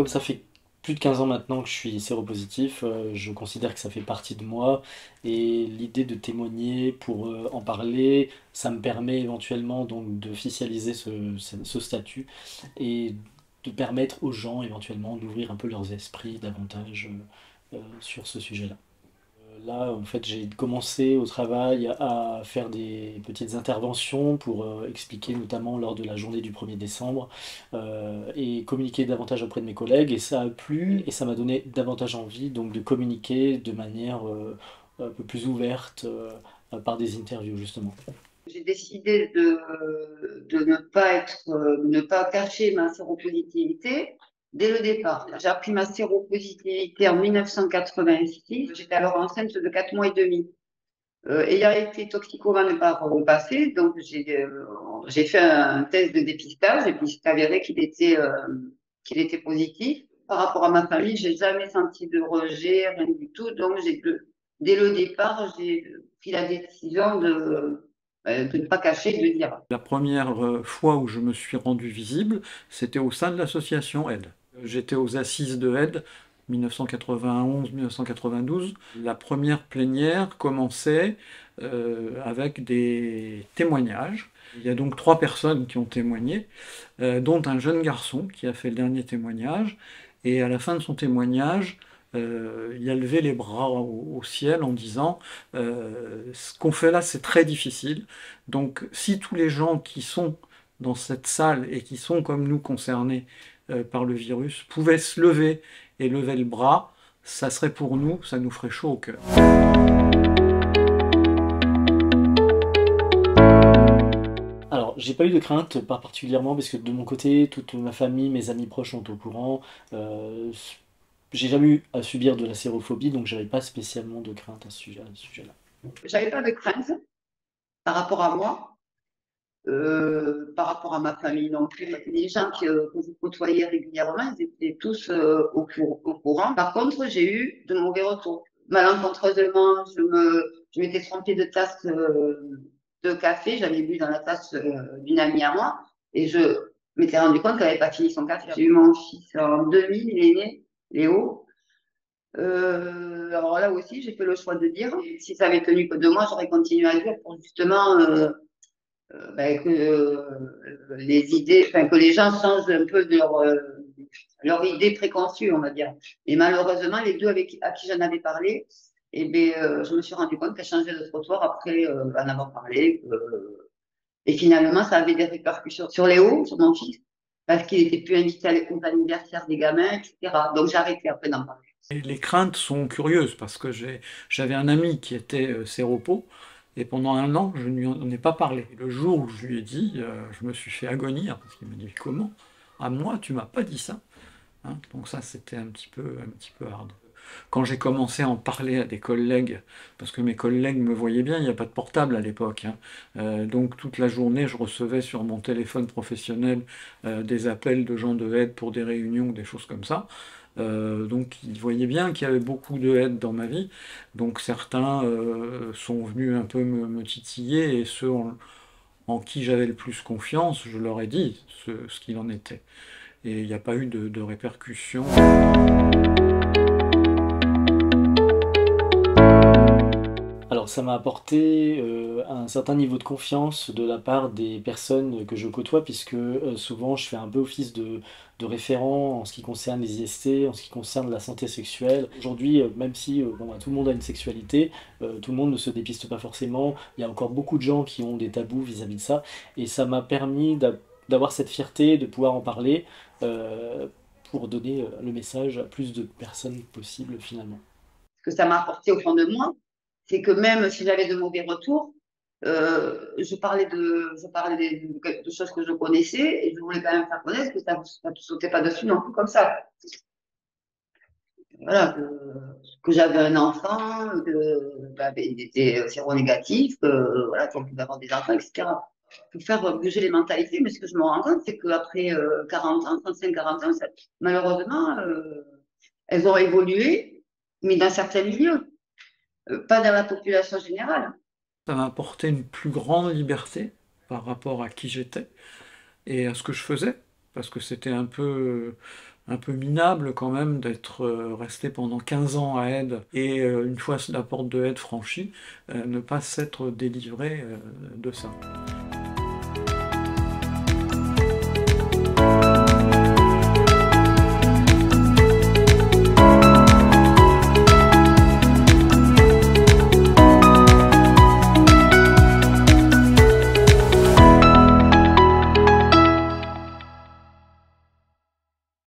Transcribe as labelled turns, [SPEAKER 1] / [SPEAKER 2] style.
[SPEAKER 1] comme ça fait plus de 15 ans maintenant que je suis séropositif, je considère que ça fait partie de moi et l'idée de témoigner pour en parler, ça me permet éventuellement donc d'officialiser ce statut et de permettre aux gens éventuellement d'ouvrir un peu leurs esprits davantage sur ce sujet-là. Là, en fait, j'ai commencé au travail à faire des petites interventions pour expliquer, notamment lors de la journée du 1er décembre, et communiquer davantage auprès de mes collègues. Et ça a plu et ça m'a donné davantage envie donc, de communiquer de manière un peu plus ouverte par des interviews, justement.
[SPEAKER 2] J'ai décidé de ne pas cacher ma séropositivité dès le départ. J'ai appris ma séropositivité en 1986. J'étais alors enceinte de 4 mois et demi. Ayant été toxicomane par le passé, donc j'ai fait un test de dépistage et puis c'est avéré qu'il était positif. Par rapport à ma famille, j'ai jamais senti de rejet, rien du tout. Donc dès le départ, j'ai pris la décision de ne pas cacher, de dire.
[SPEAKER 3] La première fois où je me suis rendu visible, c'était au sein de l'association AIDE. J'étais aux assises de AIDE, 1991-1992. La première plénière commençait avec des témoignages. Il y a donc 3 personnes qui ont témoigné, dont un jeune garçon qui a fait le dernier témoignage. Et à la fin de son témoignage, il a levé les bras au ciel en disant ce qu'on fait là, c'est très difficile. Donc, si tous les gens qui sont dans cette salle et qui sont comme nous concernés par le virus pouvaient se lever et lever le bras, ça serait pour nous, ça nous ferait chaud au cœur.
[SPEAKER 1] Alors, j'ai pas eu de crainte, pas particulièrement, parce que de mon côté, toute ma famille, mes amis proches sont au courant. J'ai jamais eu à subir de la sérophobie, donc j'avais pas spécialement de crainte à ce sujet-là.
[SPEAKER 2] J'avais pas de crainte par rapport à moi, par rapport à ma famille non plus. Les gens que vous côtoyez régulièrement, ils étaient tous au courant. Par contre, j'ai eu de mauvais retours. Malencontreusement, je m'étais trompée de tasse de café. J'avais bu dans la tasse d'une amie à moi et je m'étais rendu compte qu'elle n'avait pas fini son café. J'ai eu mon fils en 2000, il est né, Léo. Alors là aussi, j'ai fait le choix de dire, si ça avait tenu que 2 mois, j'aurais continué à dire pour justement ben, que les idées, enfin que les gens changent un peu de leur idée préconçue, on va dire. Et malheureusement, les deux à qui j'en avais parlé, eh ben, je me suis rendu compte qu'elles changeaient de trottoir après en avoir parlé. Et finalement, ça avait des répercussions sur Léo, sur mon fils, parce qu'il était plus invité aux anniversaires des gamins, etc. Donc j'ai arrêté après d'en parler.
[SPEAKER 3] Et les craintes sont curieuses parce que j'avais un ami qui était séropo et pendant un an, je ne lui en ai pas parlé. Le jour où je lui ai dit, je me suis fait agonir parce qu'il m'a dit comment? À moi, tu m'as pas dit ça. Hein, donc ça, c'était un petit peu hard. Quand j'ai commencé à en parler à des collègues, parce que mes collègues me voyaient bien, il n'y a pas de portable à l'époque, hein. Donc toute la journée, je recevais sur mon téléphone professionnel des appels de gens de aide pour des réunions, des choses comme ça. Donc ils voyaient bien qu'il y avait beaucoup de aide dans ma vie. Donc certains sont venus un peu me titiller et ceux en qui j'avais le plus confiance, je leur ai dit ce qu'il en était. Et il n'y a pas eu de répercussions.
[SPEAKER 1] Alors ça m'a apporté un certain niveau de confiance de la part des personnes que je côtoie, puisque souvent je fais un peu office de référent en ce qui concerne les IST, en ce qui concerne la santé sexuelle. Aujourd'hui, même si bon, bah, tout le monde a une sexualité, tout le monde ne se dépiste pas forcément, il y a encore beaucoup de gens qui ont des tabous vis-à-vis de ça, et ça m'a permis d'avoir cette fierté, de pouvoir en parler, pour donner le message à plus de personnes possible finalement.
[SPEAKER 2] Ce que ça m'a apporté au fond de moi, c'est que même si j'avais de mauvais retours, je parlais de choses que je connaissais et je voulais quand même faire connaître que ça ne sautait pas dessus non plus comme ça. Voilà, que j'avais un enfant, que bah, il était séronégatif, que voilà, qu'on pouvait avoir des enfants, etc. Pour faire bouger les mentalités, mais ce que je me rends compte, c'est qu'après 40 ans, 35-40 ans, malheureusement, elles ont évolué, mais dans certains milieux, pas dans la population générale.
[SPEAKER 3] Ça m'a apporté une plus grande liberté par rapport à qui j'étais et à ce que je faisais, parce que c'était un peu un peu minable quand même d'être resté pendant 15 ans à Aide et une fois la porte de Aide franchie, ne pas s'être délivré de ça.